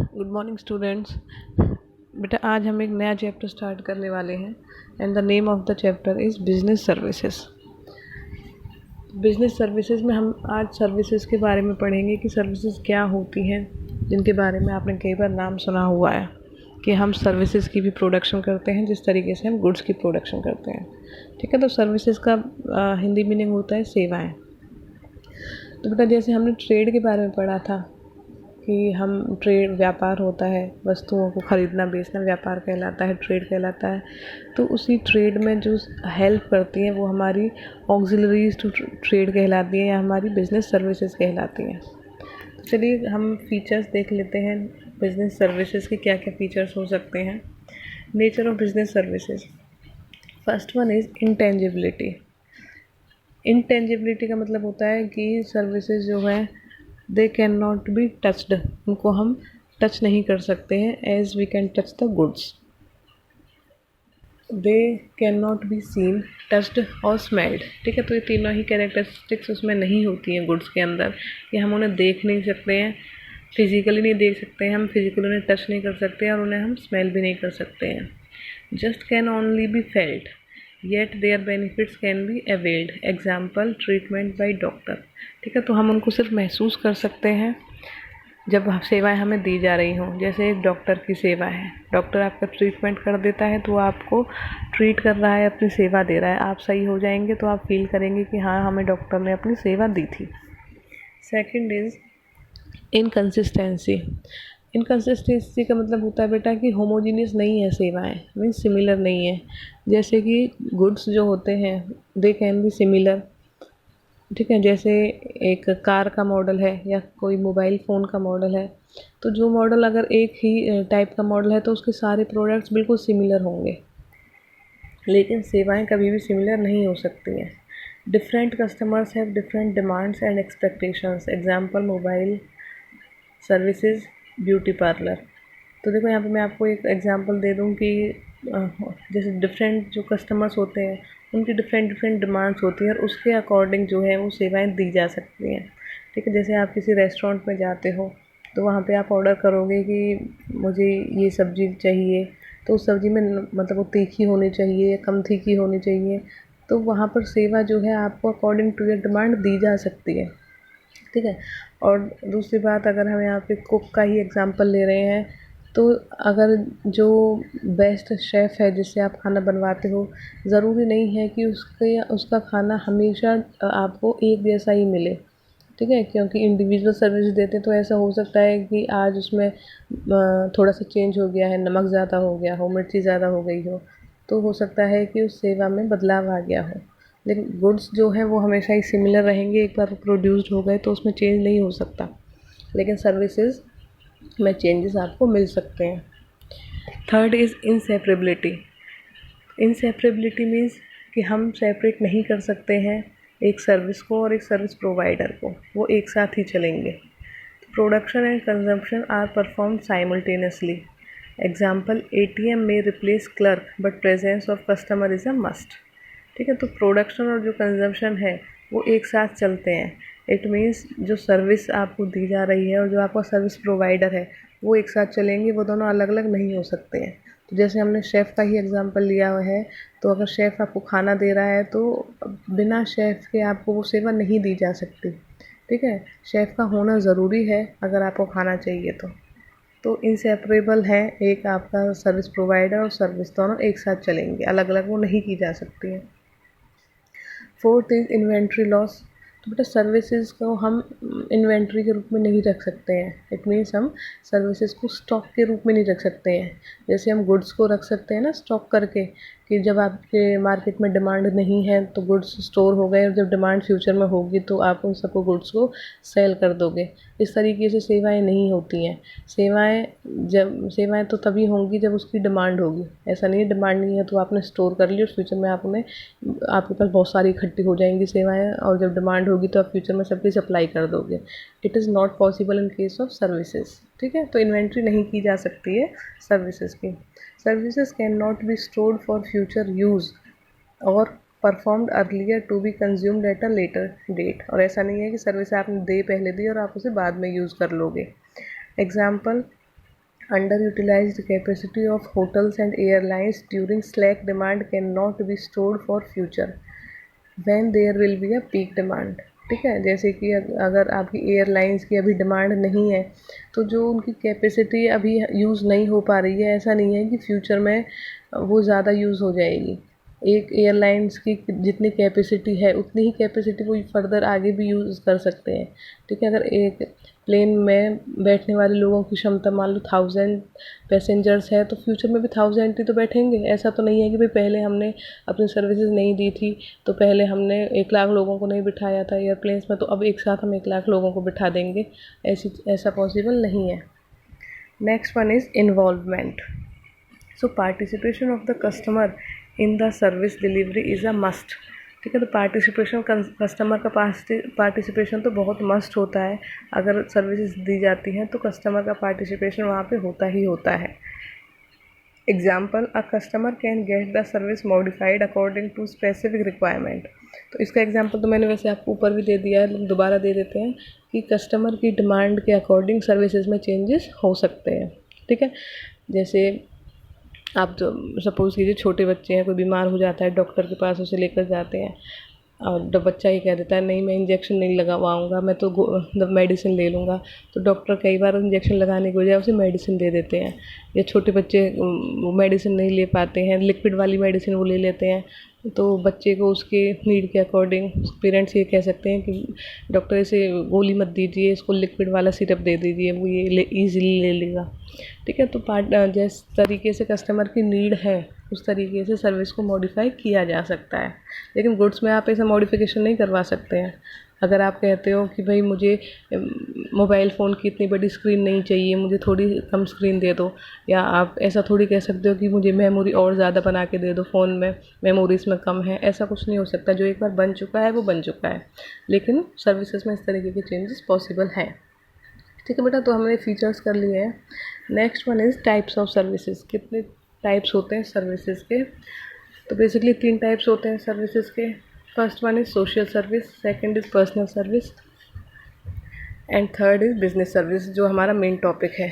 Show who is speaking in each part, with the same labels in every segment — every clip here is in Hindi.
Speaker 1: Good morning students. बेटा आज हम एक नया चैप्टर स्टार्ट करने वाले हैं and the name of the chapter is business services. Business services में हम आज सर्विसेज के बारे में पढ़ेंगे कि सर्विसेज क्या होती हैं, जिनके बारे में आपने कई बार नाम सुना हुआ है कि हम सर्विसेज की भी प्रोडक्शन करते हैं जिस तरीके से हम गुड्स की प्रोडक्शन करते हैं। ठीक है, तो सर्विसेज का हिंदी मीनिंग होता है सेवाएं। तो बेटा जैसे हमने ट्रेड के बारे में पढ़ा था कि हम ट्रेड व्यापार होता है, वस्तुओं को ख़रीदना बेचना व्यापार कहलाता है, ट्रेड कहलाता है। तो उसी ट्रेड में जो हेल्प करती हैं वो हमारी ऑक्सिलरीज टू ट्रेड कहलाती हैं या हमारी बिजनेस सर्विसेज कहलाती हैं। तो चलिए हम फीचर्स देख लेते हैं बिजनेस सर्विसेज के क्या क्या फीचर्स हो सकते हैं। Nature of business services, first one is intangibility. Intangibility का मतलब होता है कि सर्विसेज जो है they can not be touched, उनको हम टच नहीं कर सकते हैं as we can touch the goods. They can not be seen, touched और स्मेल्ड। ठीक है, तो ये तीनों ही कैरेक्टरिस्टिक्स उसमें नहीं होती हैं गुड्स के अंदर, कि हम उन्हें देख नहीं सकते हैं, फिजिकली नहीं देख सकते हैं, हम फिजिकली उन्हें टच नहीं कर सकते हैं और उन्हें हम स्मेल भी नहीं कर सकते हैं। Just can only be felt yet their benefits can be availed, example treatment by doctor. ठीक है, तो हम उनको सिर्फ महसूस कर सकते हैं जब सेवाएं हमें दी जा रही हों। जैसे एक डॉक्टर की सेवा है, डॉक्टर आपका ट्रीटमेंट कर देता है तो वो आपको ट्रीट कर रहा है, अपनी सेवा दे रहा है। आप सही हो जाएंगे तो आप फील करेंगे कि हाँ हमें डॉक्टर ने अपनी सेवा दी थी। Second is inconsistency. इनकन्सिस्टेंसी का मतलब होता है बेटा कि होमोजीनियस नहीं है सेवाएं, मीन्स सिमिलर नहीं है। जैसे कि गुड्स जो होते हैं दे कैन बी सिमिलर। ठीक है, जैसे एक कार का मॉडल है या कोई मोबाइल फ़ोन का मॉडल है, तो जो मॉडल अगर एक ही टाइप का मॉडल है तो उसके सारे प्रोडक्ट्स बिल्कुल सिमिलर होंगे, लेकिन सेवाएं कभी भी सिमिलर नहीं हो सकती हैं। Different customers have different demands and expectations, example mobile services, beauty parlour. तो देखो यहाँ पे मैं आपको एक एग्जांपल दे दूँ कि जैसे डिफरेंट जो कस्टमर्स होते हैं उनकी डिफरेंट डिफरेंट डिमांड्स होती हैं और उसके अकॉर्डिंग जो है वो सेवाएं दी जा सकती हैं। ठीक है, जैसे आप किसी रेस्टोरेंट में जाते हो तो वहाँ पे आप ऑर्डर करोगे कि मुझे ये सब्ज़ी चाहिए, तो उस सब्ज़ी में मतलब वो तीखी होनी चाहिए या कम तीखी होनी चाहिए। तो वहाँ पर सेवा जो है आपको अकॉर्डिंग टू योर डिमांड दी जा सकती है। ठीक है, और दूसरी बात अगर हम यहाँ पे कुक का ही एग्जांपल ले रहे हैं तो अगर जो बेस्ट शेफ़ है जिससे आप खाना बनवाते हो, ज़रूरी नहीं है कि उसका खाना हमेशा आपको एक जैसा ही मिले। ठीक है, क्योंकि इंडिविजुअल सर्विस देते तो ऐसा हो सकता है कि आज उसमें थोड़ा सा चेंज हो गया है, नमक ज़्यादा हो गया हो, मिर्ची ज़्यादा हो गई हो, तो हो सकता है कि उस सेवा में बदलाव आ गया हो। लेकिन गुड्स जो है वो हमेशा ही सिमिलर रहेंगे, एक बार प्रोड्यूस्ड हो गए तो उसमें चेंज नहीं हो सकता। लेकिन सर्विसेज में चेंजेस आपको मिल सकते हैं। Third is inseparability. Inseparability means कि हम सेपरेट नहीं कर सकते हैं एक सर्विस को और एक सर्विस प्रोवाइडर को, वो एक साथ ही चलेंगे। Production and consumption are perform simultaneously, example ATM में replace clerk but presence of customer is a must. ठीक है, तो प्रोडक्शन और जो कंजम्पशन है वो एक साथ चलते हैं। इट मीन्स जो सर्विस आपको दी जा रही है और जो आपका सर्विस प्रोवाइडर है वो एक साथ चलेंगे, वो दोनों अलग अलग नहीं हो सकते हैं। तो जैसे हमने शेफ़ का ही एग्जांपल लिया हुआ है, तो अगर शेफ़ आपको खाना दे रहा है तो बिना शेफ़ के आपको वो सेवा नहीं दी जा सकती। ठीक है, शेफ़ का होना ज़रूरी है अगर आपको खाना चाहिए तो इनसेपरेबल है एक आपका सर्विस प्रोवाइडर और सर्विस, दोनों एक साथ चलेंगे, अलग अलग वो नहीं की जा सकती हैं। Fourth is inventory loss. तो बेटा सर्विसेज को हम इन्वेंट्री के रूप में नहीं रख सकते हैं। इट मीन्स हम सर्विसेज को स्टॉक के रूप में नहीं रख सकते हैं। जैसे हम गुड्स को रख सकते हैं ना स्टॉक करके, कि जब आपके मार्केट में डिमांड नहीं है तो गुड्स स्टोर हो गए और जब डिमांड फ्यूचर में होगी तो आप उन सबको गुड्स को सेल कर दोगे। इस तरीके से सेवाएं नहीं होती हैं। सेवाएं तो तभी होंगी जब उसकी डिमांड होगी। ऐसा नहीं है डिमांड नहीं है तो आपने स्टोर कर ली और फ्यूचर में आप उन्हें, आपके पास बहुत सारी इकट्ठी हो जाएंगी सेवाएं और जब डिमांड होगी तो आप फ्यूचर में सबकी सप्लाई कर दोगे। It is not possible in case of services. ठीक है, तो इन्वेंट्री नहीं की जा सकती है सर्विसेज की। Services can not be stored for future use और performed earlier to be consumed at a later date. और ऐसा नहीं है कि सर्विस आपने पहले दी और आप उसे बाद में यूज़ कर लोगे। Example Underutilized capacity of hotels and airlines during slack demand cannot be stored for future when there will be a peak demand। ठीक है, जैसे कि अगर आपकी एयरलाइंस की अभी डिमांड नहीं है तो जो उनकी कैपेसिटी अभी यूज़ नहीं हो पा रही है, ऐसा नहीं है कि फ्यूचर में वो ज़्यादा यूज़ हो जाएगी। एक एयरलाइंस की जितनी कैपेसिटी है उतनी ही कैपेसिटी वो फर्दर आगे भी यूज़ कर सकते हैं। ठीक है, अगर एक प्लेन में बैठने वाले लोगों की क्षमता मान लो 1000 पैसेंजर्स है तो फ्यूचर में भी 1000 ही तो बैठेंगे। ऐसा तो नहीं है कि भाई पहले हमने अपनी सर्विसेज नहीं दी थी तो पहले हमने 1 लाख लोगों को नहीं बिठाया था एयरप्लेन्स में तो अब एक साथ हम 1 लाख लोगों को बिठा देंगे, ऐसा पॉसिबल नहीं है। Next one is involvement. So participation of the customer in the service delivery is a must. ठीक है, तो पार्टिसिपेशन कस्टमर का पार्टिसिपेशन तो बहुत मस्ट होता है। अगर सर्विसेज दी जाती हैं तो कस्टमर का पार्टिसिपेशन वहाँ पे होता ही होता है। Example, a customer can get the service modified according to specific requirement. तो इसका एग्जाम्पल तो मैंने वैसे आपको ऊपर भी दे दिया है, दोबारा दे देते हैं कि कस्टमर की डिमांड के अकॉर्डिंग सर्विसेज में चेंजेस हो सकते हैं। ठीक है, जैसे आप जो सपोज़ कीजिए छोटे बच्चे हैं, कोई बीमार हो जाता है, डॉक्टर के पास उसे लेकर जाते हैं और जब बच्चा ही कह देता है नहीं मैं इंजेक्शन नहीं लगवाऊंगा, मैं तो मेडिसिन ले लूँगा, तो डॉक्टर कई बार इंजेक्शन लगाने की बजाय उसे मेडिसिन दे देते हैं। या छोटे बच्चे वो मेडिसिन नहीं ले पाते हैं, लिक्विड वाली मेडिसिन वो ले लेते हैं, तो बच्चे को उसके नीड के अकॉर्डिंग पेरेंट्स ये कह सकते हैं कि डॉक्टर इसे गोली मत दीजिए, इसको लिक्विड वाला सिरप दे दीजिए, वो ये ईज़िली ले लेगा। ठीक है, तो जिस तरीके से कस्टमर की नीड है उस तरीके से सर्विस को मॉडिफाई किया जा सकता है, लेकिन गुड्स में आप ऐसा मॉडिफिकेशन नहीं करवा सकते हैं। अगर आप कहते हो कि भाई मुझे मोबाइल फ़ोन की इतनी बड़ी स्क्रीन नहीं चाहिए, मुझे थोड़ी कम स्क्रीन दे दो, या आप ऐसा थोड़ी कह सकते हो कि मुझे मेमोरी और ज़्यादा बना के दे दो, फ़ोन में मेमोरी इसमें कम है, ऐसा कुछ नहीं हो सकता। जो एक बार बन चुका है वो बन चुका है, लेकिन सर्विसेज में इस तरीके के चेंजेस पॉसिबल हैं। ठीक है बेटा, तो हमने फीचर्स कर लिए हैं। Next one is types of services. कितने टाइप्स होते हैं सर्विसेज के? तो बेसिकली 3 टाइप्स होते हैं सर्विसेज के। First one is social service, second is personal service and third is business service, जो हमारा मेन टॉपिक है।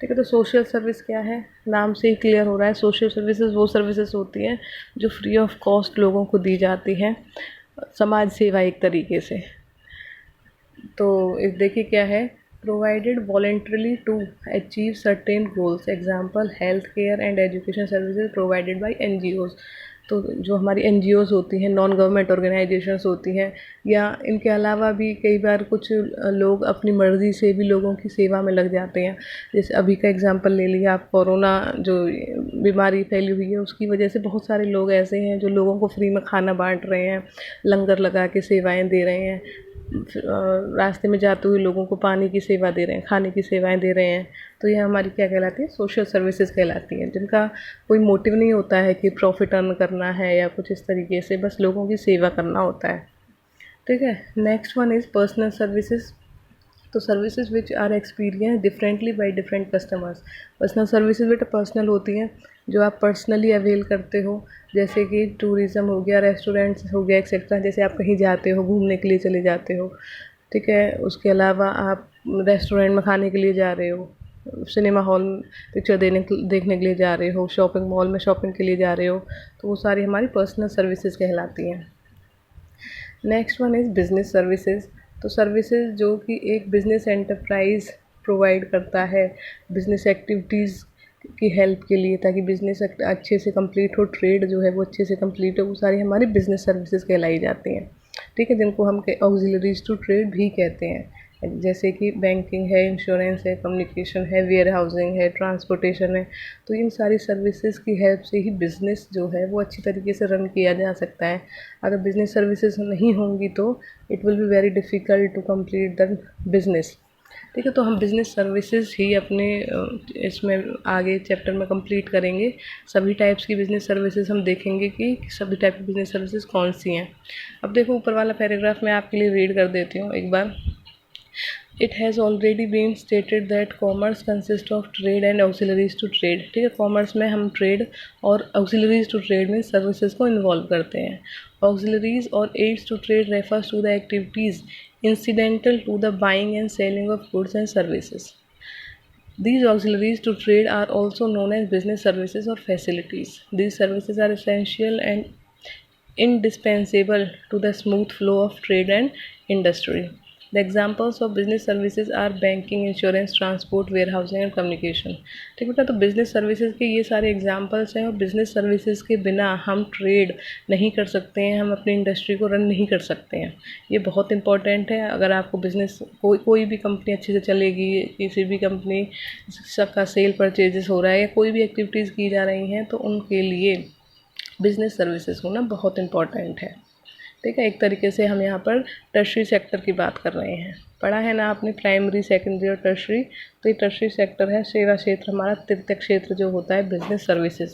Speaker 1: ठीक है, तो सोशल सर्विस क्या है? नाम से ही क्लियर हो रहा है, सोशल सर्विसेज वो सर्विसेज होती हैं जो फ्री ऑफ कॉस्ट लोगों को दी जाती हैं, समाज सेवा एक तरीके से। तो इस देखिए क्या है, provided voluntarily to achieve certain goals, example health care and education services provided by NGOs। तो जो हमारी NGOs होती हैं, नॉन गवर्नमेंट ऑर्गेनाइजेशंस होती हैं, या इनके अलावा भी कई बार कुछ लोग अपनी मर्ज़ी से भी लोगों की सेवा में लग जाते हैं। जैसे अभी का एग्जांपल ले लिया आप, कोरोना जो बीमारी फैली हुई है उसकी वजह से बहुत सारे लोग ऐसे हैं जो लोगों को फ्री में खाना बांट रहे हैं, लंगर लगा के सेवाएं दे रहे हैं, रास्ते में जाते हुए लोगों को पानी की सेवा दे रहे हैं, खाने की सेवाएं दे रहे हैं। तो ये हमारी क्या कहलाती है? सोशल सर्विसेज कहलाती हैं, जिनका कोई मोटिव नहीं होता है कि प्रॉफिट अर्न करना है या कुछ इस तरीके से, बस लोगों की सेवा करना होता है। ठीक है, next one is personal services. तो services which are experience differently by different customers. Personal services बेटा पर्सनल होती हैं, जो आप पर्सनली अवेल करते हो, जैसे कि टूरिज़्म हो गया, रेस्टोरेंट्स हो गया एक्सेट्रा। जैसे आप कहीं जाते हो, घूमने के लिए चले जाते हो, ठीक है, उसके अलावा आप रेस्टोरेंट में खाने के लिए जा रहे हो, सिनेमा हॉल पिक्चर देखने के लिए जा रहे हो, शॉपिंग मॉल में शॉपिंग के लिए जा रहे हो, तो वो सारी हमारी पर्सनल सर्विसेज कहलाती हैं। Next one is business services. तो सर्विसेज जो कि एक बिज़नेस एंटरप्राइज प्रोवाइड करता है बिज़नेस एक्टिविटीज़ की हेल्प के लिए, ताकि बिज़नेस अच्छे से कंप्लीट हो, ट्रेड जो है वो अच्छे से कंप्लीट हो, वो सारी हमारी बिज़नेस सर्विसेज कहलाई जाती हैं। ठीक है, जिनको हम ऑक्सिलरीज टू ट्रेड भी कहते हैं, जैसे कि बैंकिंग है, इंश्योरेंस है, कम्युनिकेशन है, वेयर हाउसिंग है, ट्रांसपोर्टेशन है। तो इन सारी सर्विसेज की हेल्प से ही बिज़नेस जो है वो अच्छी तरीके से रन किया जा सकता है। अगर बिज़नेस सर्विसेज नहीं होंगी तो it will be very difficult to complete the business. ठीक है, तो हम बिज़नेस सर्विसेज ही अपने इसमें आगे चैप्टर में कंप्लीट करेंगे। सभी टाइप्स की बिज़नेस सर्विसेज हम देखेंगे कि सभी टाइप की बिज़नेस सर्विसेज कौन सी हैं। अब देखो ऊपर वाला पैराग्राफ मैं आपके लिए रीड कर देती हूँ एक बार। It has already been stated that commerce consists of trade and auxiliaries to trade। ठीक है, कॉमर्स में हम ट्रेड और auxiliaries to trade में सर्विसेज को इन्वॉल्व करते हैं। auxiliaries और aids to trade refers to the activities incidental to the buying and selling of goods and services। These auxiliaries to trade are also known as business services or facilities. These services are essential and indispensable to the smooth flow of trade and industry. The examples of business services are banking, insurance, transport, warehousing and communication. ठीक बेटा, तो बिजनेस सर्विसेज के ये सारे एग्जांपल्स हैं और बिजनेस सर्विसेज के बिना हम ट्रेड नहीं कर सकते हैं, हम अपनी इंडस्ट्री को रन नहीं कर सकते हैं। ये बहुत इंपॉर्टेंट है। अगर आपको बिजनेस कोई भी कंपनी अच्छे से चलेगी, किसी भी कंपनी सबका सेल परचेजेस हो रहा है या कोई भी एक्टिविटीज़ की जा रही हैं, तो उनके लिए बिजनेस सर्विसेज होना बहुत इम्पॉर्टेंट है। ठीक है, एक तरीके से हम यहाँ पर टर्शरी सेक्टर की बात कर रहे हैं। पढ़ा है ना आपने प्राइमरी, सेकेंडरी और टर्शरी। तो ये टर्शरी सेक्टर है, सेवा क्षेत्र हमारा तृतीय क्षेत्र जो होता है बिजनेस सर्विसेज।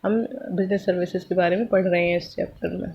Speaker 1: हम बिजनेस सर्विसेज के बारे में पढ़ रहे हैं इस चैप्टर में।